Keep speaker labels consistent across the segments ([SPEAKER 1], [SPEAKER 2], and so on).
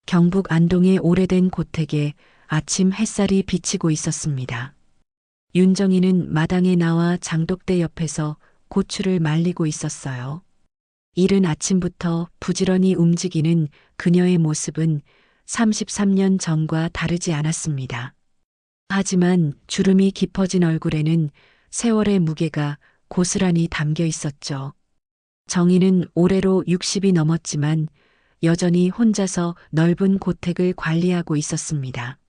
[SPEAKER 1] 경북 안동의 오래된 고택에 아침 햇살이 비치고 있었습니다. 윤정이는 마당에 나와 장독대 옆에서 고추를 말리고 있었어요. 이른 아침부터 부지런히 움직이는 그녀의 모습은 33년 전과 다르지 않았습니다. 하지만 주름이 깊어진 얼굴에는 세월의 무게가 고스란히 담겨 있었죠. 정희는 올해로 60이 넘었지만 여전히 혼자서 넓은 고택을 관리하고 있었습니다.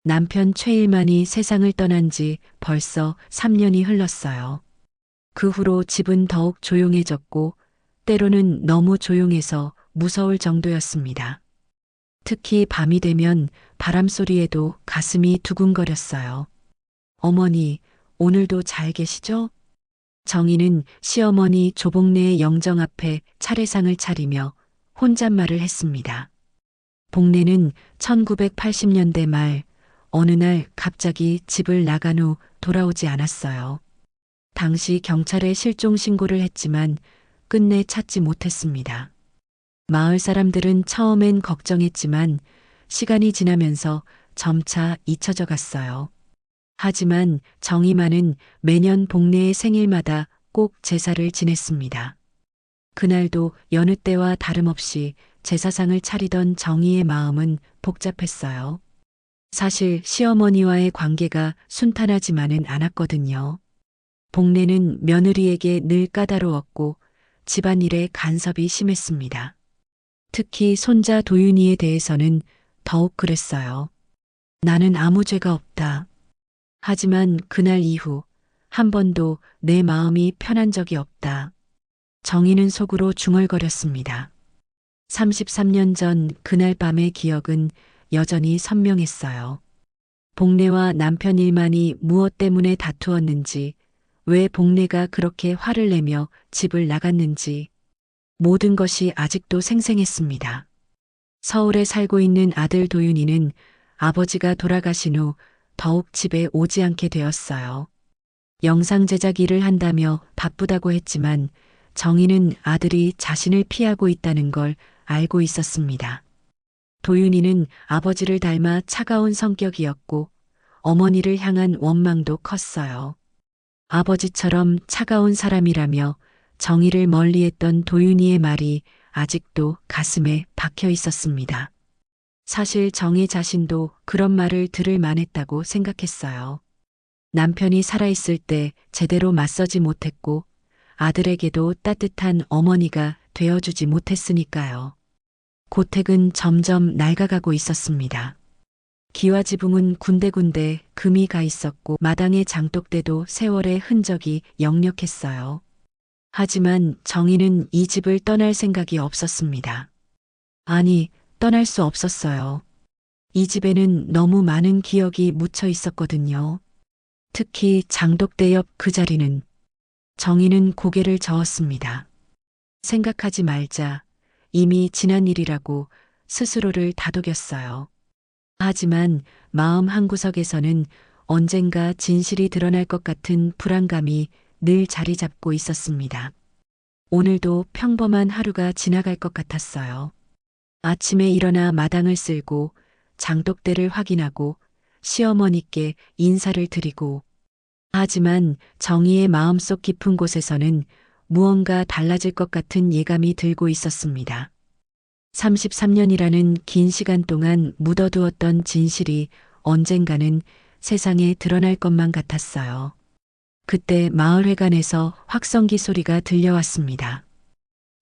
[SPEAKER 1] 남편 최일만이 세상을 떠난 지 벌써 3년이 흘렀어요. 그 후로 집은 더욱 조용해졌고 때로는 너무 조용해서 무서울 정도였습니다. 특히 밤이 되면 바람 소리에도 가슴이 두근거렸어요. 어머니, 오늘도 잘 계시죠? 정희는 시어머니 조복래의 영정 앞에 차례상을 차리며 혼잣말을 했습니다. 복래는 1980년대 말 어느 날 갑자기 집을 나간 후 돌아오지 않았어요. 당시 경찰에 실종 신고를 했지만 끝내 찾지 못했습니다. 마을 사람들은 처음엔 걱정했지만 시간이 지나면서 점차 잊혀져 갔어요. 하지만 정희만은 매년 복래의 생일마다 꼭 제사를 지냈습니다. 그날도 여느 때와 다름없이 제사상을 차리던 정희의 마음은 복잡했어요. 사실 시어머니와의 관계가 순탄하지만은 않았거든요. 복래는 며느리에게 늘 까다로웠고 집안일에 간섭이 심했습니다. 특히 손자 도윤이에 대해서는 더욱 그랬어요. 나는 아무 죄가 없다. 하지만 그날 이후 한 번도 내 마음이 편한 적이 없다. 정희는 속으로 중얼거렸습니다. 33년 전 그날 밤의 기억은 여전히 선명했어요. 복래와 남편 일만이 무엇 때문에 다투었는지, 왜 복래가 그렇게 화를 내며 집을 나갔는지, 모든 것이 아직도 생생했습니다. 서울에 살고 있는 아들 도윤이는 아버지가 돌아가신 후 더욱 집에 오지 않게 되었어요. 영상 제작 일을 한다며 바쁘다고 했지만 정희는 아들이 자신을 피하고 있다는 걸 알고 있었습니다. 도윤이는 아버지를 닮아 차가운 성격이었고 어머니를 향한 원망도 컸어요. 아버지처럼 차가운 사람이라며 정희를 멀리했던 도윤이의 말이 아직도 가슴에 박혀 있었습니다. 사실 정희 자신도 그런 말을 들을 만했다고 생각했어요. 남편이 살아있을 때 제대로 맞서지 못했고 아들에게도 따뜻한 어머니가 되어주지 못했으니까요. 고택은 점점 낡아가고 있었습니다. 기와지붕은 군데군데 금이 가 있었고 마당의 장독대도 세월의 흔적이 역력했어요. 하지만 정희는 이 집을 떠날 생각이 없었습니다. 아니, 떠날 수 없었어요. 이 집에는 너무 많은 기억이 묻혀 있었거든요. 특히 장독대 옆 그 자리는. 정희는 고개를 저었습니다. 생각하지 말자. 이미 지난 일이라고 스스로를 다독였어요. 하지만 마음 한구석에서는 언젠가 진실이 드러날 것 같은 불안감이 늘 자리 잡고 있었습니다. 오늘도 평범한 하루가 지나갈 것 같았어요. 아침에 일어나 마당을 쓸고 장독대를 확인하고 시어머니께 인사를 드리고 하지만 정희의 마음속 깊은 곳에서는 무언가 달라질 것 같은 예감이 들고 있었습니다. 33년이라는 긴 시간 동안 묻어두었던 진실이 언젠가는 세상에 드러날 것만 같았어요. 그때 마을회관에서 확성기 소리가 들려왔습니다.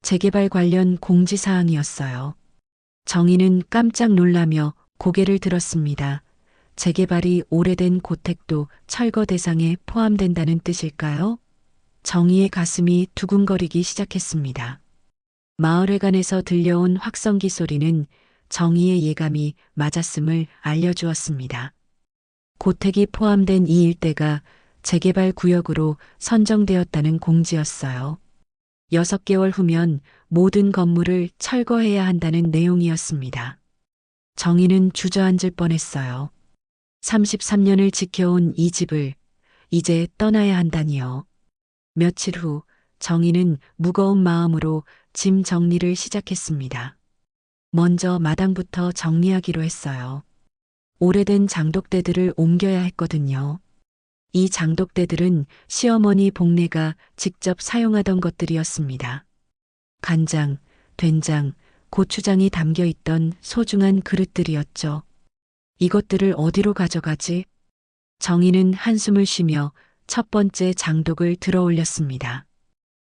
[SPEAKER 1] 재개발 관련 공지사항이었어요. 정희는 깜짝 놀라며 고개를 들었습니다. 재개발이 오래된 고택도 철거 대상에 포함된다는 뜻일까요? 정희의 가슴이 두근거리기 시작했습니다. 마을회관에서 들려온 확성기 소리는 정희의 예감이 맞았음을 알려주었습니다. 고택이 포함된 이 일대가 재개발 구역으로 선정되었다는 공지였어요. 6개월 후면 모든 건물을 철거해야 한다는 내용이었습니다. 정희는 주저앉을 뻔했어요. 33년을 지켜온 이 집을 이제 떠나야 한다니요. 며칠 후 정희는 무거운 마음으로 짐 정리를 시작했습니다. 먼저 마당부터 정리하기로 했어요. 오래된 장독대들을 옮겨야 했거든요. 이 장독대들은 시어머니 복례가 직접 사용하던 것들이었습니다. 간장, 된장, 고추장이 담겨 있던 소중한 그릇들이었죠. 이것들을 어디로 가져가지? 정희는 한숨을 쉬며 첫 번째 장독을 들어 올렸습니다.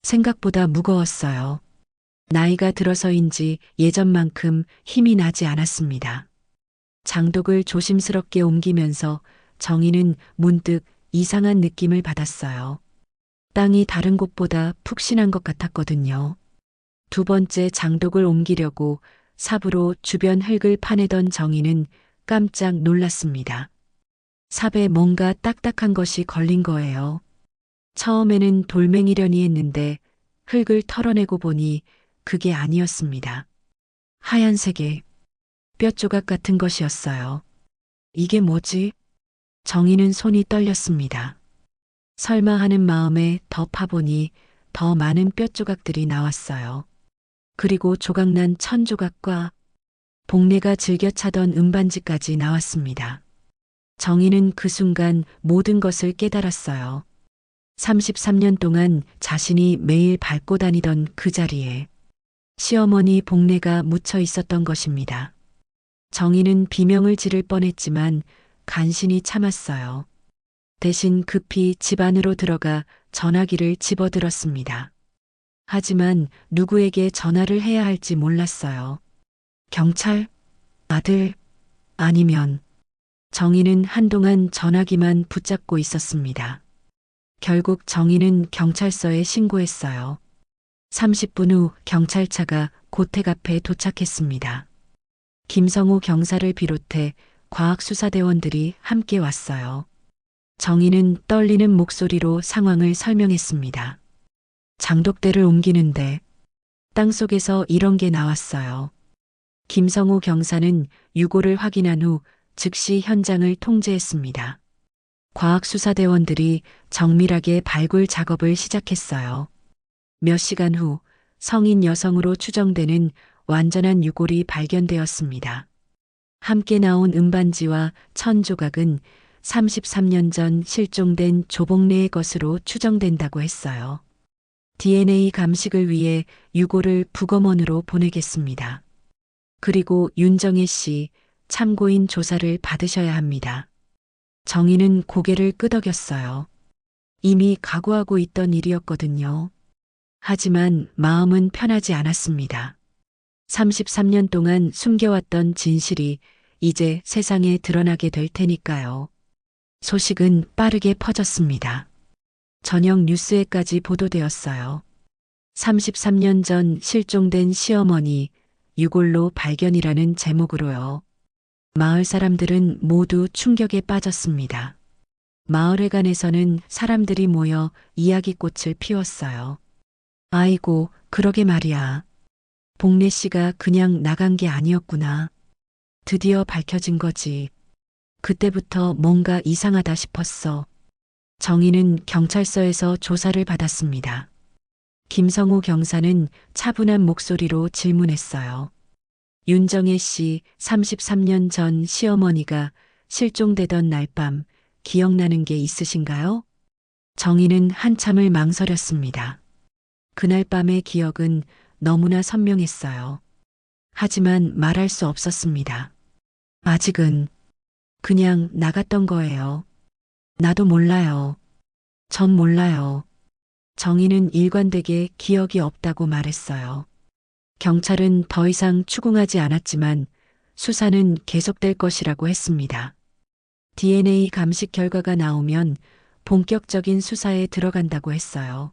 [SPEAKER 1] 생각보다 무거웠어요. 나이가 들어서인지 예전만큼 힘이 나지 않았습니다. 장독을 조심스럽게 옮기면서 정희는 문득 이상한 느낌을 받았어요. 땅이 다른 곳보다 푹신한 것 같았거든요. 두 번째 장독을 옮기려고 삽으로 주변 흙을 파내던 정희는 깜짝 놀랐습니다. 삽에 뭔가 딱딱한 것이 걸린 거예요. 처음에는 돌멩이려니 했는데 흙을 털어내고 보니 그게 아니었습니다. 하얀색의 뼈조각 같은 것이었어요. 이게 뭐지? 정희는 손이 떨렸습니다. 설마 하는 마음에 더 파보니 더 많은 뼈조각들이 나왔어요. 그리고 조각난 천조각과 복례가 즐겨 차던 음반지까지 나왔습니다. 정희는 그 순간 모든 것을 깨달았어요. 33년 동안 자신이 매일 밟고 다니던 그 자리에 시어머니 복례가 묻혀 있었던 것입니다. 정희는 비명을 지를 뻔했지만 간신히 참았어요. 대신 급히 집 안으로 들어가 전화기를 집어들었습니다. 하지만 누구에게 전화를 해야 할지 몰랐어요. 경찰? 아들? 아니면 정희는 한동안 전화기만 붙잡고 있었습니다. 결국 정희는 경찰서에 신고했어요. 30분 후 경찰차가 고택 앞에 도착했습니다. 김성호 경사를 비롯해 과학수사대원들이 함께 왔어요. 정희는 떨리는 목소리로 상황을 설명했습니다. 장독대를 옮기는데 땅속에서 이런 게 나왔어요. 김성호 경사는 유골을 확인한 후 즉시 현장을 통제했습니다. 과학수사대원들이 정밀하게 발굴 작업을 시작했어요. 몇 시간 후 성인 여성으로 추정되는 완전한 유골이 발견되었습니다. 함께 나온 음반지와 천조각은 33년 전 실종된 조복래의 것으로 추정된다고 했어요. DNA 감식을 위해 유골을 부검원으로 보내겠습니다. 그리고 윤정혜 씨 참고인 조사를 받으셔야 합니다. 정희는 고개를 끄덕였어요. 이미 각오하고 있던 일이었거든요. 하지만 마음은 편하지 않았습니다. 33년 동안 숨겨왔던 진실이 이제 세상에 드러나게 될 테니까요. 소식은 빠르게 퍼졌습니다. 저녁 뉴스에까지 보도되었어요. 33년 전 실종된 시어머니 유골로 발견이라는 제목으로요. 마을 사람들은 모두 충격에 빠졌습니다. 마을회관에서는 사람들이 모여 이야기꽃을 피웠어요. 아이고, 그러게 말이야. 복례 씨가 그냥 나간 게 아니었구나. 드디어 밝혀진 거지. 그때부터 뭔가 이상하다 싶었어. 정희는 경찰서에서 조사를 받았습니다. 김성호 경사는 차분한 목소리로 질문했어요. 윤정혜 씨 33년 전 시어머니가 실종되던 날 밤 기억나는 게 있으신가요? 정희는 한참을 망설였습니다. 그날 밤의 기억은 너무나 선명했어요. 하지만 말할 수 없었습니다. 아직은 그냥 나갔던 거예요. 나도 몰라요. 전 몰라요. 정희는 일관되게 기억이 없다고 말했어요. 경찰은 더 이상 추궁하지 않았지만 수사는 계속될 것이라고 했습니다. DNA 감식 결과가 나오면 본격적인 수사에 들어간다고 했어요.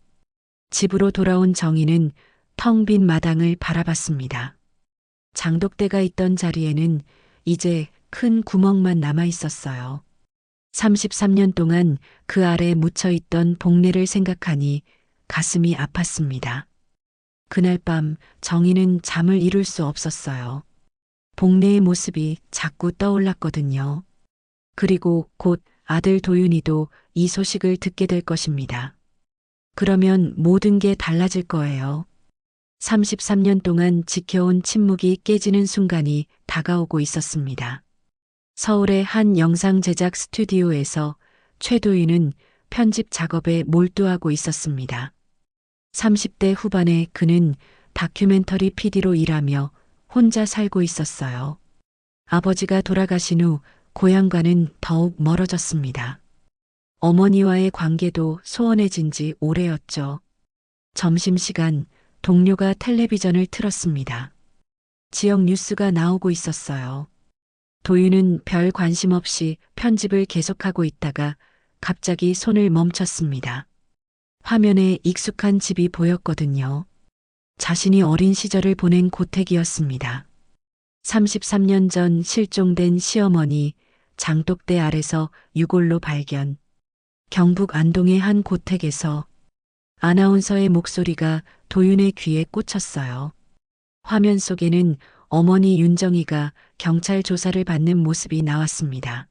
[SPEAKER 1] 집으로 돌아온 정희는 텅 빈 마당을 바라봤습니다. 장독대가 있던 자리에는 이제 큰 구멍만 남아 있었어요. 33년 동안 그 아래 묻혀 있던 복례를 생각하니 가슴이 아팠습니다. 그날 밤 정희는 잠을 이룰 수 없었어요. 복례의 모습이 자꾸 떠올랐거든요. 그리고 곧 아들 도윤이도 이 소식을 듣게 될 것입니다. 그러면 모든 게 달라질 거예요. 33년 동안 지켜온 침묵이 깨지는 순간이 다가오고 있었습니다. 서울의 한 영상 제작 스튜디오에서 최도윤은 편집 작업에 몰두하고 있었습니다. 30대 후반에 그는 다큐멘터리 PD로 일하며 혼자 살고 있었어요. 아버지가 돌아가신 후 고향과는 더욱 멀어졌습니다. 어머니와의 관계도 소원해진 지 오래였죠. 점심시간 동료가 텔레비전을 틀었습니다. 지역 뉴스가 나오고 있었어요. 도윤은 별 관심 없이 편집을 계속하고 있다가 갑자기 손을 멈췄습니다. 화면에 익숙한 집이 보였거든요. 자신이 어린 시절을 보낸 고택이었습니다. 33년 전 실종된 시어머니 장독대 아래서 유골로 발견. 경북 안동의 한 고택에서 아나운서의 목소리가 도윤의 귀에 꽂혔어요. 화면 속에는 어머니 윤정이가 경찰 조사를 받는 모습이 나왔습니다.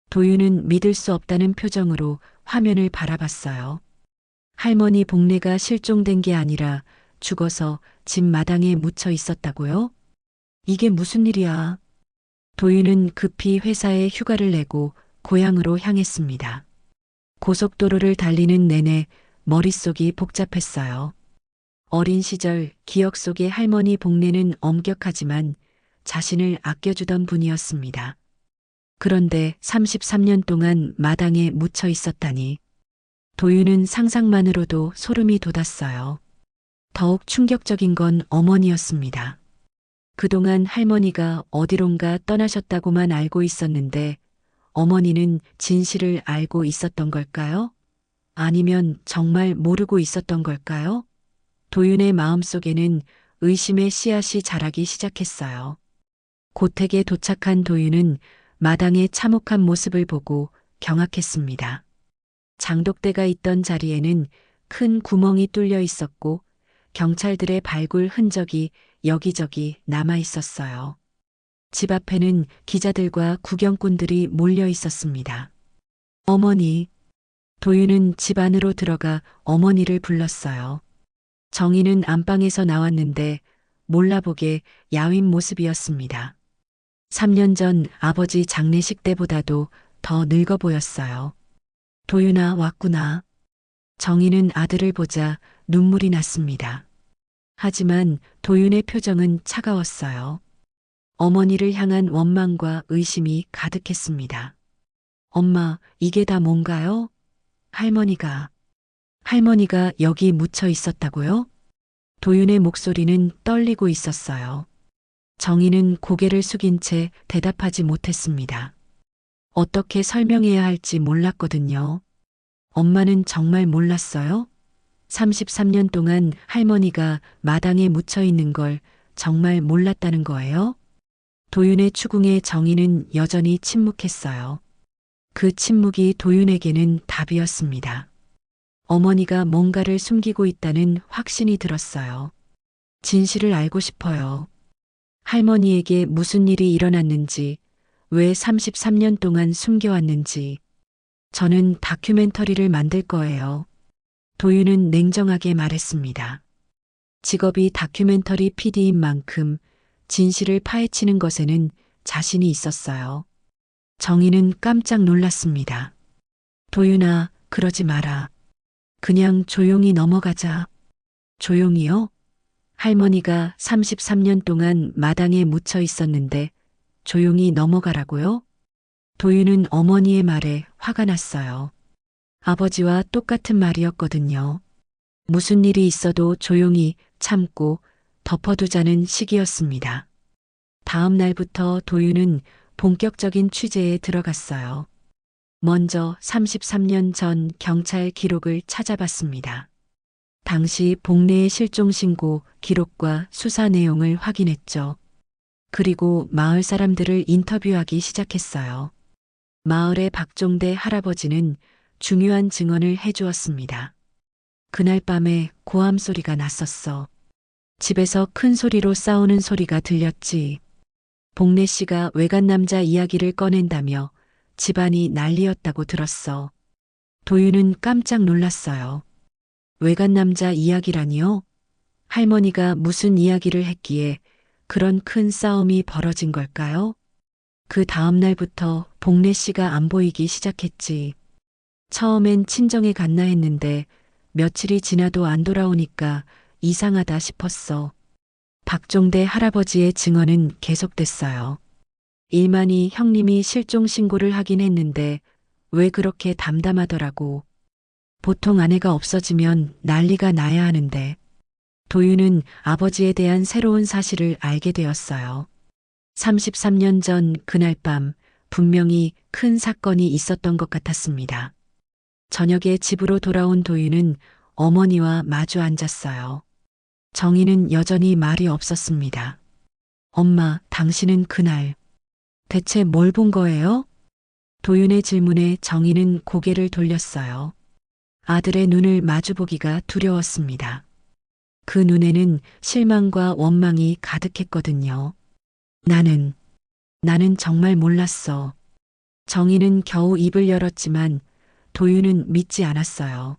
[SPEAKER 1] 도윤은 믿을 수 없다는 표정으로 화면을 바라봤어요. 할머니 복례가 실종된 게 아니라 죽어서 집 마당에 묻혀 있었다고요? 이게 무슨 일이야? 도윤은 급히 회사에 휴가를 내고 고향으로 향했습니다. 고속도로를 달리는 내내 머릿속이 복잡했어요. 어린 시절 기억 속의 할머니 복례는 엄격하지만 자신을 아껴주던 분이었습니다. 그런데 33년 동안 마당에 묻혀 있었다니. 도윤은 상상만으로도 소름이 돋았어요. 더욱 충격적인 건 어머니였습니다. 그동안 할머니가 어디론가 떠나셨다고만 알고 있었는데 어머니는 진실을 알고 있었던 걸까요? 아니면 정말 모르고 있었던 걸까요? 도윤의 마음속에는 의심의 씨앗이 자라기 시작했어요. 고택에 도착한 도윤은 마당의 참혹한 모습을 보고 경악했습니다. 장독대가 있던 자리에는 큰 구멍이 뚫려 있었고 경찰들의 발굴 흔적이 여기저기 남아 있었어요. 집 앞에는 기자들과 구경꾼들이 몰려 있었습니다. 어머니. 도윤은 집 안으로 들어가 어머니를 불렀어요. 정희는 안방에서 나왔는데 몰라보게 야윈 모습이었습니다. 3년 전 아버지 장례식 때보다도 더 늙어 보였어요. 도윤아 왔구나. 정희는 아들을 보자 눈물이 났습니다. 하지만 도윤의 표정은 차가웠어요. 어머니를 향한 원망과 의심이 가득했습니다. 엄마, 이게 다 뭔가요? 할머니가 여기 묻혀 있었다고요? 도윤의 목소리는 떨리고 있었어요. 정희는 고개를 숙인 채 대답하지 못했습니다. 어떻게 설명해야 할지 몰랐거든요. 엄마는 정말 몰랐어요? 33년 동안 할머니가 마당에 묻혀 있는 걸 정말 몰랐다는 거예요? 도윤의 추궁에 정희는 여전히 침묵했어요. 그 침묵이 도윤에게는 답이었습니다. 어머니가 뭔가를 숨기고 있다는 확신이 들었어요. 진실을 알고 싶어요. 할머니에게 무슨 일이 일어났는지, 왜 33년 동안 숨겨왔는지. 저는 다큐멘터리를 만들 거예요. 도윤은 냉정하게 말했습니다. 직업이 다큐멘터리 PD인 만큼 진실을 파헤치는 것에는 자신이 있었어요. 정희는 깜짝 놀랐습니다. 도윤아, 그러지 마라. 그냥 조용히 넘어가자. 조용히요? 할머니가 33년 동안 마당에 묻혀 있었는데 조용히 넘어가라고요? 도윤은 어머니의 말에 화가 났어요. 아버지와 똑같은 말이었거든요. 무슨 일이 있어도 조용히 참고 덮어두자는 시기였습니다. 다음 날부터 도윤은 본격적인 취재에 들어갔어요. 먼저 33년 전 경찰 기록을 찾아봤습니다. 당시 복례의 실종 신고 기록과 수사 내용을 확인했죠. 그리고 마을 사람들을 인터뷰하기 시작했어요. 마을의 박종대 할아버지는 중요한 증언을 해주었습니다. 그날 밤에 고함 소리가 났었어. 집에서 큰 소리로 싸우는 소리가 들렸지. 복례 씨가 외간 남자 이야기를 꺼낸다며 집안이 난리였다고 들었어. 도윤은 깜짝 놀랐어요. 외간 남자 이야기라니요? 할머니가 무슨 이야기를 했기에 그런 큰 싸움이 벌어진 걸까요? 그 다음 날부터 복래 씨가 안 보이기 시작했지. 처음엔 친정에 갔나 했는데 며칠이 지나도 안 돌아오니까 이상하다 싶었어. 박종대 할아버지의 증언은 계속됐어요. 일만이 형님이 실종 신고를 하긴 했는데 왜 그렇게 담담하더라고. 보통 아내가 없어지면 난리가 나야 하는데. 도윤은 아버지에 대한 새로운 사실을 알게 되었어요. 33년 전 그날 밤 분명히 큰 사건이 있었던 것 같았습니다. 저녁에 집으로 돌아온 도윤은 어머니와 마주 앉았어요. 정희는 여전히 말이 없었습니다. 엄마, 당신은 그날 대체 뭘 본 거예요? 도윤의 질문에 정희는 고개를 돌렸어요. 아들의 눈을 마주보기가 두려웠습니다. 그 눈에는 실망과 원망이 가득했거든요. 나는 정말 몰랐어. 정희는 겨우 입을 열었지만 도윤은 믿지 않았어요.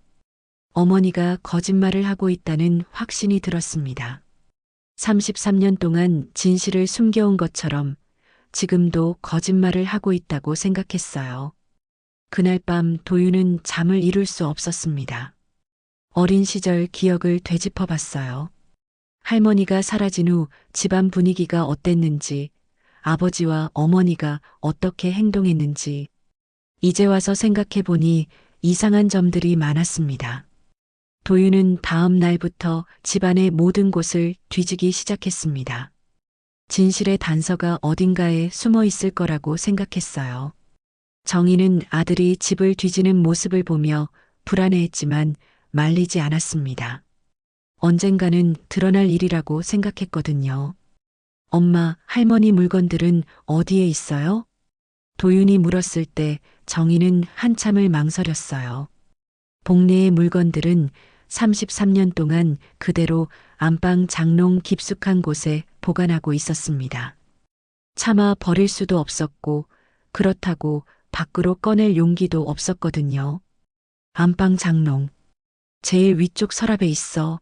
[SPEAKER 1] 어머니가 거짓말을 하고 있다는 확신이 들었습니다. 33년 동안 진실을 숨겨온 것처럼 지금도 거짓말을 하고 있다고 생각했어요. 그날 밤 도윤은 잠을 이룰 수 없었습니다. 어린 시절 기억을 되짚어 봤어요. 할머니가 사라진 후 집안 분위기가 어땠는지, 아버지와 어머니가 어떻게 행동했는지, 이제 와서 생각해 보니 이상한 점들이 많았습니다. 도윤은 다음 날부터 집안의 모든 곳을 뒤지기 시작했습니다. 진실의 단서가 어딘가에 숨어 있을 거라고 생각했어요. 정희는 아들이 집을 뒤지는 모습을 보며 불안해했지만 말리지 않았습니다. 언젠가는 드러날 일이라고 생각했거든요. 엄마, 할머니 물건들은 어디에 있어요? 도윤이 물었을 때 정희는 한참을 망설였어요. 복례의 물건들은 33년 동안 그대로 안방 장롱 깊숙한 곳에 보관하고 있었습니다. 차마 버릴 수도 없었고 그렇다고 밖으로 꺼낼 용기도 없었거든요. 안방 장롱. 제일 위쪽 서랍에 있어.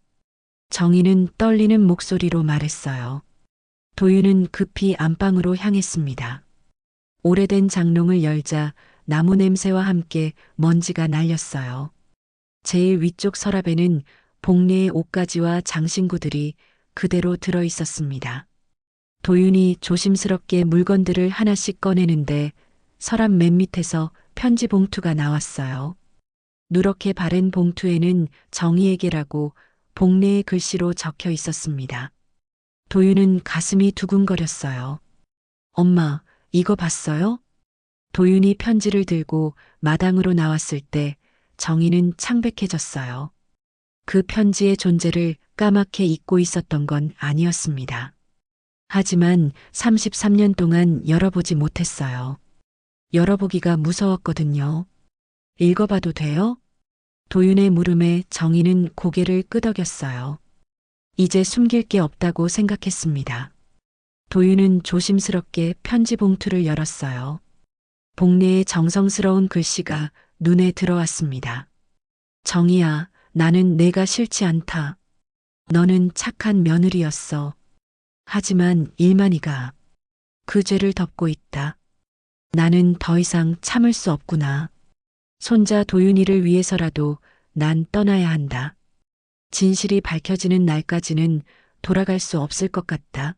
[SPEAKER 1] 정희는 떨리는 목소리로 말했어요. 도윤은 급히 안방으로 향했습니다. 오래된 장롱을 열자 나무 냄새와 함께 먼지가 날렸어요. 제일 위쪽 서랍에는 복례의 옷가지와 장신구들이 그대로 들어 있었습니다. 도윤이 조심스럽게 물건들을 하나씩 꺼내는데 서랍 맨 밑에서 편지 봉투가 나왔어요. 누렇게 바랜 봉투에는 정희에게라고 복례의 글씨로 적혀 있었습니다. 도윤은 가슴이 두근거렸어요. 엄마, 이거 봤어요? 도윤이 편지를 들고 마당으로 나왔을 때 정희는 창백해졌어요. 그 편지의 존재를 까맣게 잊고 있었던 건 아니었습니다. 하지만 33년 동안 열어보지 못했어요. 열어보기가 무서웠거든요. 읽어봐도 돼요? 도윤의 물음에 정희는 고개를 끄덕였어요. 이제 숨길 게 없다고 생각했습니다. 도윤은 조심스럽게 편지 봉투를 열었어요. 복례의 정성스러운 글씨가 눈에 들어왔습니다. 정희야, 나는 내가 싫지 않다. 너는 착한 며느리였어. 하지만 일만이가 그 죄를 덮고 있다. 나는 더 이상 참을 수 없구나. 손자 도윤이를 위해서라도 난 떠나야 한다. 진실이 밝혀지는 날까지는 돌아갈 수 없을 것 같다.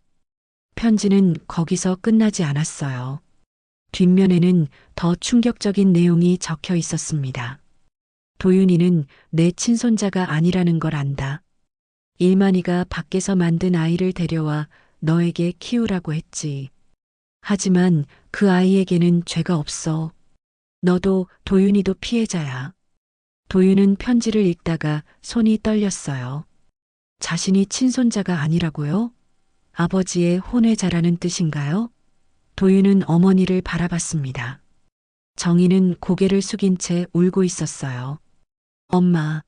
[SPEAKER 1] 편지는 거기서 끝나지 않았어요. 뒷면에는 더 충격적인 내용이 적혀 있었습니다. 도윤이는 내 친손자가 아니라는 걸 안다. 일만이가 밖에서 만든 아이를 데려와 너에게 키우라고 했지. 하지만 그 아이에게는 죄가 없어. 너도 도윤이도 피해자야. 도윤은 편지를 읽다가 손이 떨렸어요. 자신이 친손자가 아니라고요? 아버지의 혼외자라는 뜻인가요? 도윤은 어머니를 바라봤습니다. 정희는 고개를 숙인 채 울고 있었어요. 엄마,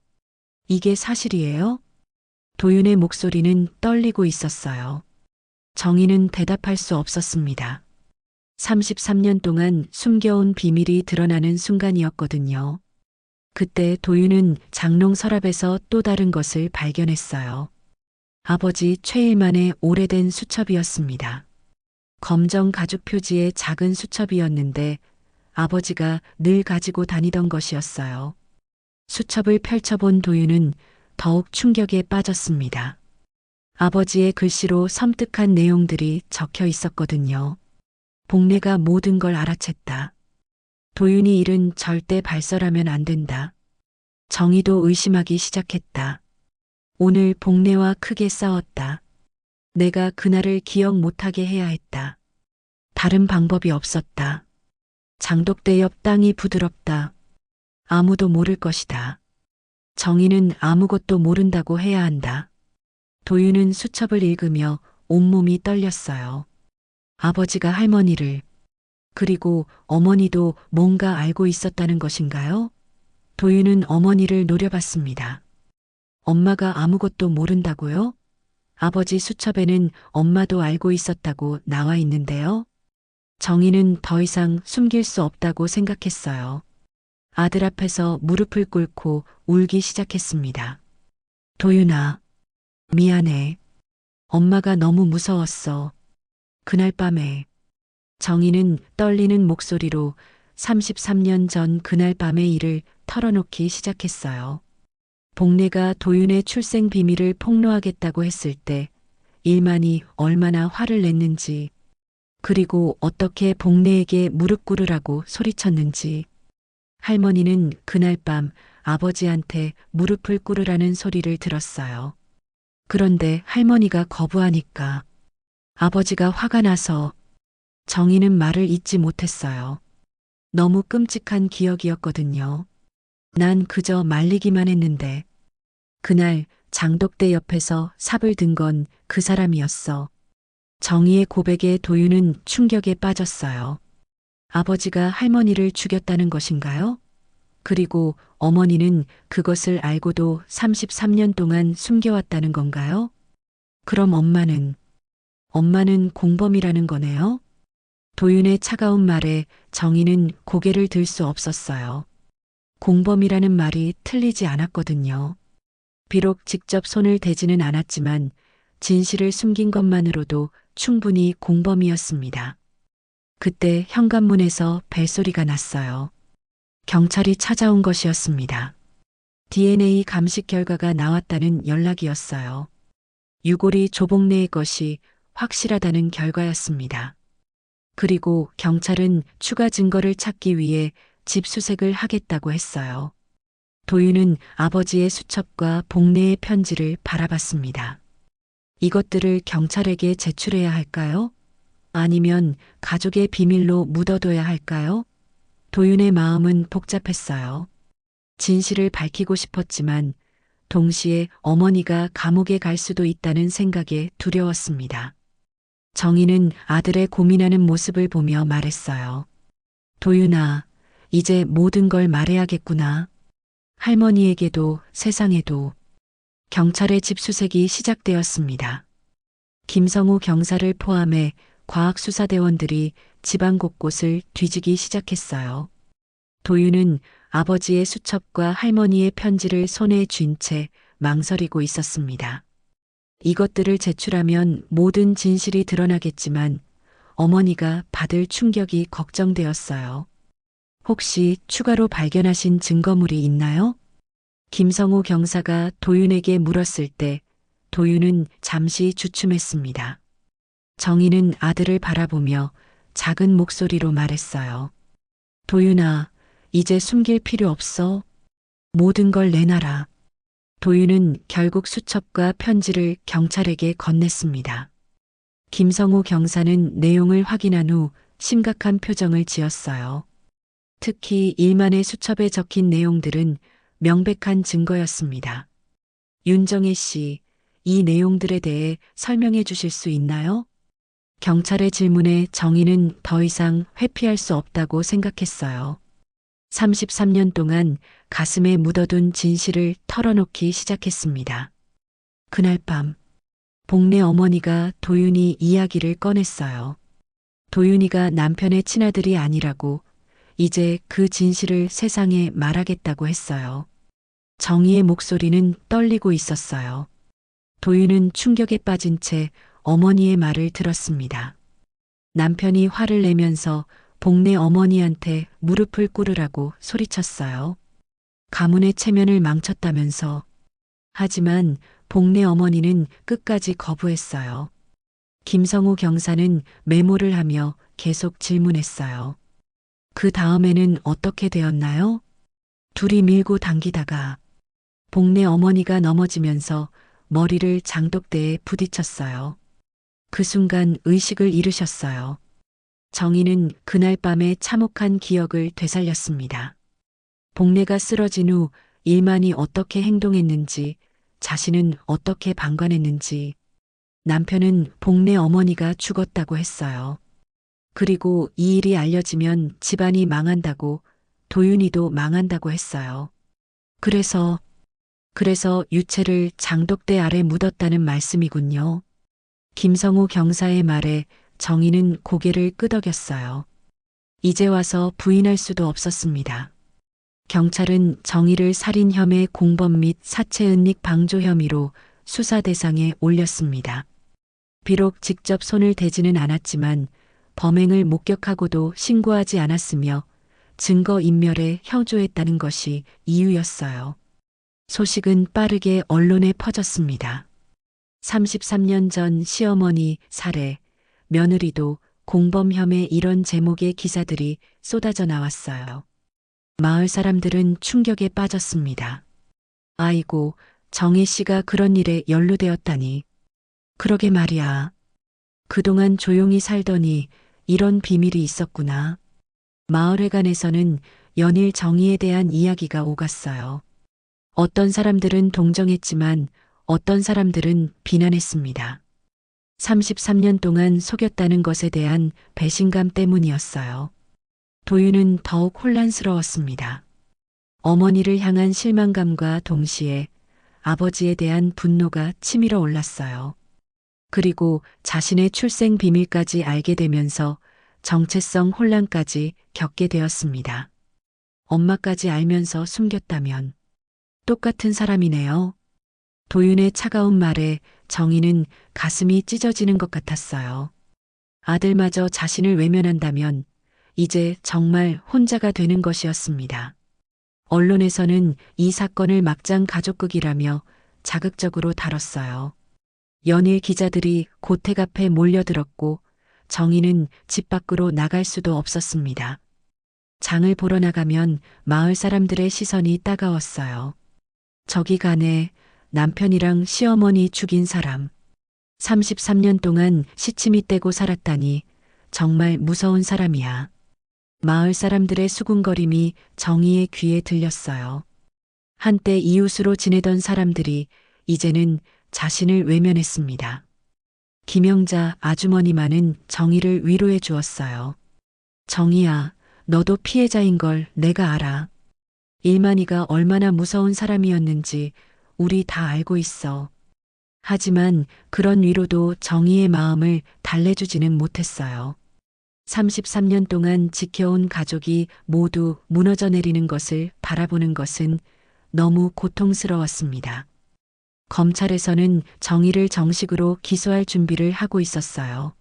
[SPEAKER 1] 이게 사실이에요? 도윤의 목소리는 떨리고 있었어요. 정희는 대답할 수 없었습니다. 33년 동안 숨겨온 비밀이 드러나는 순간이었거든요. 그때 도윤은 장롱 서랍에서 또 다른 것을 발견했어요. 아버지 최일만의 오래된 수첩이었습니다. 검정 가죽 표지의 작은 수첩이었는데 아버지가 늘 가지고 다니던 것이었어요. 수첩을 펼쳐본 도윤은 더욱 충격에 빠졌습니다. 아버지의 글씨로 섬뜩한 내용들이 적혀 있었거든요. 복례가 모든 걸 알아챘다. 도윤이 일은 절대 발설하면 안 된다. 정의도 의심하기 시작했다. 오늘 복례와 크게 싸웠다. 내가 그날을 기억 못하게 해야 했다. 다른 방법이 없었다. 장독대 옆 땅이 부드럽다. 아무도 모를 것이다. 정의는 아무것도 모른다고 해야 한다. 도윤은 수첩을 읽으며 온몸이 떨렸어요. 아버지가 할머니를, 그리고 어머니도 뭔가 알고 있었다는 것인가요? 도윤은 어머니를 노려봤습니다. 엄마가 아무것도 모른다고요? 아버지 수첩에는 엄마도 알고 있었다고 나와 있는데요. 정의는 더 이상 숨길 수 없다고 생각했어요. 아들 앞에서 무릎을 꿇고 울기 시작했습니다. 도윤아, 미안해. 엄마가 너무 무서웠어. 그날 밤에 정의는 떨리는 목소리로 33년 전 그날 밤의 일을 털어놓기 시작했어요. 복례가 도윤의 출생 비밀을 폭로하겠다고 했을 때 일만이 얼마나 화를 냈는지, 그리고 어떻게 복례에게 무릎 꿇으라고 소리쳤는지. 할머니는 그날 밤 아버지한테 무릎을 꿇으라는 소리를 들었어요. 그런데 할머니가 거부하니까 아버지가 화가 나서 정의는 말을 잇지 못했어요. 너무 끔찍한 기억이었거든요. 난 그저 말리기만 했는데 그날 장독대 옆에서 삽을 든 건 그 사람이었어. 정의의 고백에 도윤은 충격에 빠졌어요. 아버지가 할머니를 죽였다는 것인가요? 그리고 어머니는 그것을 알고도 33년 동안 숨겨왔다는 건가요? 그럼 엄마는 공범이라는 거네요? 도윤의 차가운 말에 정의는 고개를 들 수 없었어요. 공범이라는 말이 틀리지 않았거든요. 비록 직접 손을 대지는 않았지만 진실을 숨긴 것만으로도 충분히 공범이었습니다. 그때 현관문에서 벨소리가 났어요. 경찰이 찾아온 것이었습니다. DNA 감식 결과가 나왔다는 연락이었어요. 유골이 조복래의 것이 확실하다는 결과였습니다. 그리고 경찰은 추가 증거를 찾기 위해 집 수색을 하겠다고 했어요. 도윤은 아버지의 수첩과 복례의 편지를 바라봤습니다. 이것들을 경찰에게 제출해야 할까요? 아니면 가족의 비밀로 묻어둬야 할까요? 도윤의 마음은 복잡했어요. 진실을 밝히고 싶었지만 동시에 어머니가 감옥에 갈 수도 있다는 생각에 두려웠습니다. 정의는 아들의 고민하는 모습을 보며 말했어요. 도윤아, 이제 모든 걸 말해야겠구나. 할머니에게도 세상에도. 경찰의 집 수색이 시작되었습니다. 김성우 경사를 포함해 과학수사대원들이 지방 곳곳을 뒤지기 시작했어요. 도윤은 아버지의 수첩과 할머니의 편지를 손에 쥔 채 망설이고 있었습니다. 이것들을 제출하면 모든 진실이 드러나겠지만 어머니가 받을 충격이 걱정되었어요. 혹시 추가로 발견하신 증거물이 있나요? 김성우 경사가 도윤에게 물었을 때 도윤은 잠시 주춤했습니다. 정의는 아들을 바라보며 작은 목소리로 말했어요. 도윤아, 이제 숨길 필요 없어. 모든 걸 내놔라. 도윤은 결국 수첩과 편지를 경찰에게 건넸습니다. 김성우 경사는 내용을 확인한 후 심각한 표정을 지었어요. 특히 일만의 수첩에 적힌 내용들은 명백한 증거였습니다. 윤정혜 씨, 이 내용들에 대해 설명해 주실 수 있나요? 경찰의 질문에 정의는 더 이상 회피할 수 없다고 생각했어요. 33년 동안 가슴에 묻어둔 진실을 털어놓기 시작했습니다. 그날 밤, 복례 어머니가 도윤이 이야기를 꺼냈어요. 도윤이가 남편의 친아들이 아니라고 이제 그 진실을 세상에 말하겠다고 했어요. 정의의 목소리는 떨리고 있었어요. 도윤은 충격에 빠진 채 어머니의 말을 들었습니다. 남편이 화를 내면서 복내 어머니한테 무릎을 꿇으라고 소리쳤어요. 가문의 체면을 망쳤다면서. 하지만 복내 어머니는 끝까지 거부했어요. 김성우 경사는 메모를 하며 계속 질문했어요. 그 다음에는 어떻게 되었나요? 둘이 밀고 당기다가 복내 어머니가 넘어지면서 머리를 장독대에 부딪혔어요. 그 순간 의식을 잃으셨어요. 정희는 그날 밤의 참혹한 기억을 되살렸습니다. 복내가 쓰러진 후 일만이 어떻게 행동했는지, 자신은 어떻게 방관했는지, 남편은 복내 어머니가 죽었다고 했어요. 그리고 이 일이 알려지면 집안이 망한다고, 도윤이도 망한다고 했어요. 그래서 유체를 장독대 아래 묻었다는 말씀이군요. 김성우 경사의 말에 정희는 고개를 끄덕였어요. 이제 와서 부인할 수도 없었습니다. 경찰은 정희를 살인 혐의 공범 및 사체 은닉 방조 혐의로 수사 대상에 올렸습니다. 비록 직접 손을 대지는 않았지만 범행을 목격하고도 신고하지 않았으며 증거 인멸에 협조했다는 것이 이유였어요. 소식은 빠르게 언론에 퍼졌습니다. 33년 전 시어머니 살해, 며느리도 공범 혐의 이런 제목의 기사들이 쏟아져 나왔어요. 마을 사람들은 충격에 빠졌습니다. 아이고, 정혜 씨가 그런 일에 연루되었다니. 그러게 말이야. 그동안 조용히 살더니 이런 비밀이 있었구나. 마을회관에서는 연일 정희에 대한 이야기가 오갔어요. 어떤 사람들은 동정했지만 어떤 사람들은 비난했습니다. 33년 동안 속였다는 것에 대한 배신감 때문이었어요. 도윤은 더욱 혼란스러웠습니다. 어머니를 향한 실망감과 동시에 아버지에 대한 분노가 치밀어 올랐어요. 그리고 자신의 출생 비밀까지 알게 되면서 정체성 혼란까지 겪게 되었습니다. 엄마까지 알면서 숨겼다면 똑같은 사람이네요. 도윤의 차가운 말에 정희는 가슴이 찢어지는 것 같았어요. 아들마저 자신을 외면한다면 이제 정말 혼자가 되는 것이었습니다. 언론에서는 이 사건을 막장 가족극이라며 자극적으로 다뤘어요. 연일 기자들이 고택 앞에 몰려들었고 정희는 집 밖으로 나갈 수도 없었습니다. 장을 보러 나가면 마을 사람들의 시선이 따가웠어요. 저기 가네, 남편이랑 시어머니 죽인 사람. 33년 동안 시침이 떼고 살았다니 정말 무서운 사람이야. 마을 사람들의 수군거림이 정희의 귀에 들렸어요. 한때 이웃으로 지내던 사람들이 이제는 자신을 외면했습니다. 김영자 아주머니만은 정희를 위로해 주었어요. 정희야, 너도 피해자인 걸 내가 알아. 일만이가 얼마나 무서운 사람이었는지 우리 다 알고 있어. 하지만 그런 위로도 정희의 마음을 달래주지는 못했어요. 33년 동안 지켜온 가족이 모두 무너져 내리는 것을 바라보는 것은 너무 고통스러웠습니다. 검찰에서는 정희를 정식으로 기소할 준비를 하고 있었어요.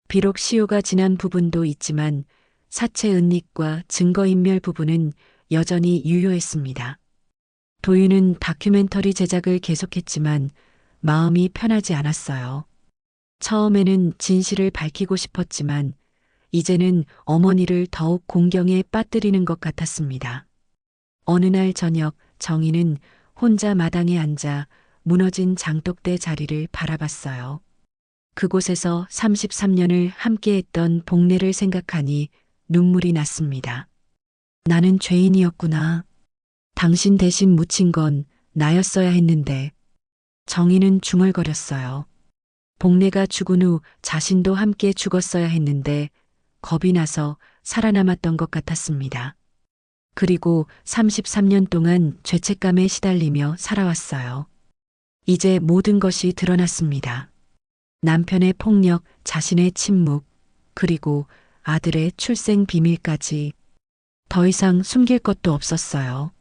[SPEAKER 1] 비록 시효가 지난 부분도 있지만 사체 은닉과 증거인멸 부분은 여전히 유효했습니다. 도윤은 다큐멘터리 제작을 계속했지만 마음이 편하지 않았어요. 처음에는 진실을 밝히고 싶었지만 이제는 어머니를 더욱 공경에 빠뜨리는 것 같았습니다. 어느 날 저녁 정희는 혼자 마당에 앉아 무너진 장독대 자리를 바라봤어요. 그곳에서 33년을 함께했던 복례를 생각하니 눈물이 났습니다. 나는 죄인이었구나. 당신 대신 묻힌 건 나였어야 했는데. 정희는 중얼거렸어요. 복례가 죽은 후 자신도 함께 죽었어야 했는데 겁이 나서 살아남았던 것 같았습니다. 그리고 33년 동안 죄책감에 시달리며 살아왔어요. 이제 모든 것이 드러났습니다. 남편의 폭력, 자신의 침묵, 그리고 아들의 출생 비밀까지. 더 이상 숨길 것도 없었어요.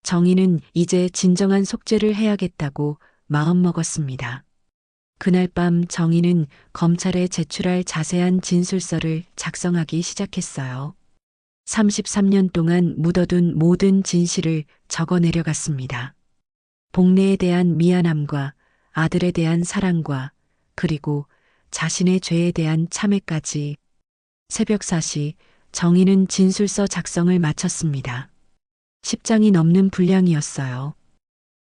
[SPEAKER 1] 정희는 이제 진정한 속죄를 해야겠다고 마음먹었습니다. 그날 밤 정희는 검찰에 제출할 자세한 진술서를 작성하기 시작했어요. 33년 동안 묻어둔 모든 진실을 적어 내려갔습니다. 복례에 대한 미안함과 아들에 대한 사랑과 그리고 자신의 죄에 대한 참회까지. 새벽 4시 정희는 진술서 작성을 마쳤습니다. 10장이 넘는 분량이었어요.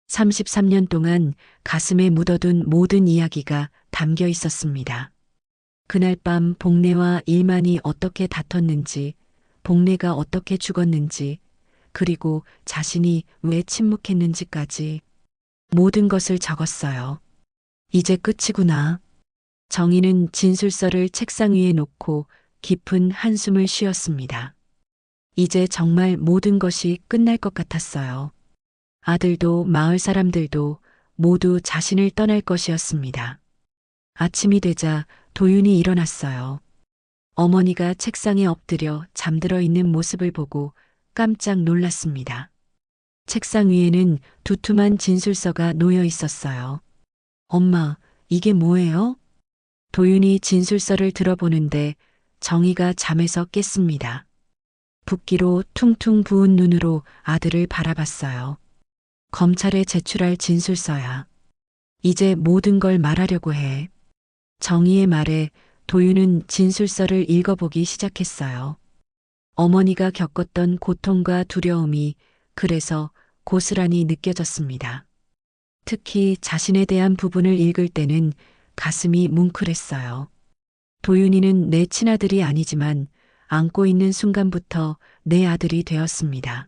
[SPEAKER 1] 33년 동안 가슴에 묻어둔 모든 이야기가 담겨 있었습니다. 그날 밤 복례와 일만이 어떻게 다퉜는지, 복례가 어떻게 죽었는지, 그리고 자신이 왜 침묵했는지까지 모든 것을 적었어요. 이제 끝이구나. 정희는 진술서를 책상 위에 놓고 깊은 한숨을 쉬었습니다. 이제 정말 모든 것이 끝날 것 같았어요. 아들도 마을 사람들도 모두 자신을 떠날 것이었습니다. 아침이 되자 도윤이 일어났어요. 어머니가 책상에 엎드려 잠들어 있는 모습을 보고 깜짝 놀랐습니다. 책상 위에는 두툼한 진술서가 놓여 있었어요. 엄마, 이게 뭐예요? 도윤이 진술서를 들어보는데 정희가 잠에서 깼습니다. 붓기로 퉁퉁 부은 눈으로 아들을 바라봤어요. 검찰에 제출할 진술서야. 이제 모든 걸 말하려고 해. 정희의 말에 도윤은 진술서를 읽어보기 시작했어요. 어머니가 겪었던 고통과 두려움이 그래서 고스란히 느껴졌습니다. 특히 자신에 대한 부분을 읽을 때는 가슴이 뭉클했어요. 도윤이는 내 친아들이 아니지만 안고 있는 순간부터 내 아들이 되었습니다.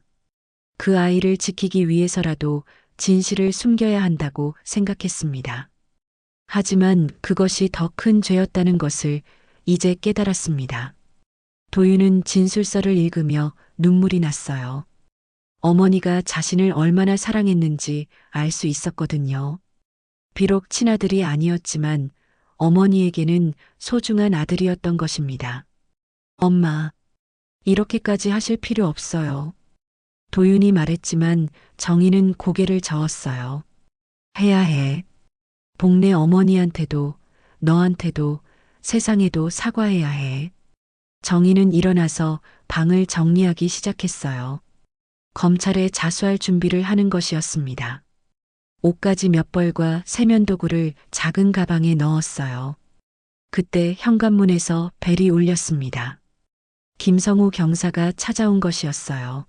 [SPEAKER 1] 그 아이를 지키기 위해서라도 진실을 숨겨야 한다고 생각했습니다. 하지만 그것이 더 큰 죄였다는 것을 이제 깨달았습니다. 도윤은 진술서를 읽으며 눈물이 났어요. 어머니가 자신을 얼마나 사랑했는지 알 수 있었거든요. 비록 친아들이 아니었지만 어머니에게는 소중한 아들이었던 것입니다. 엄마, 이렇게까지 하실 필요 없어요. 도윤이 말했지만 정희는 고개를 저었어요. 해야 해. 복례 어머니한테도 너한테도 세상에도 사과해야 해. 정희는 일어나서 방을 정리하기 시작했어요. 검찰에 자수할 준비를 하는 것이었습니다. 옷가지 몇 벌과 세면도구를 작은 가방에 넣었어요. 그때 현관문에서 벨이 울렸습니다. 김성우 경사가 찾아온 것이었어요.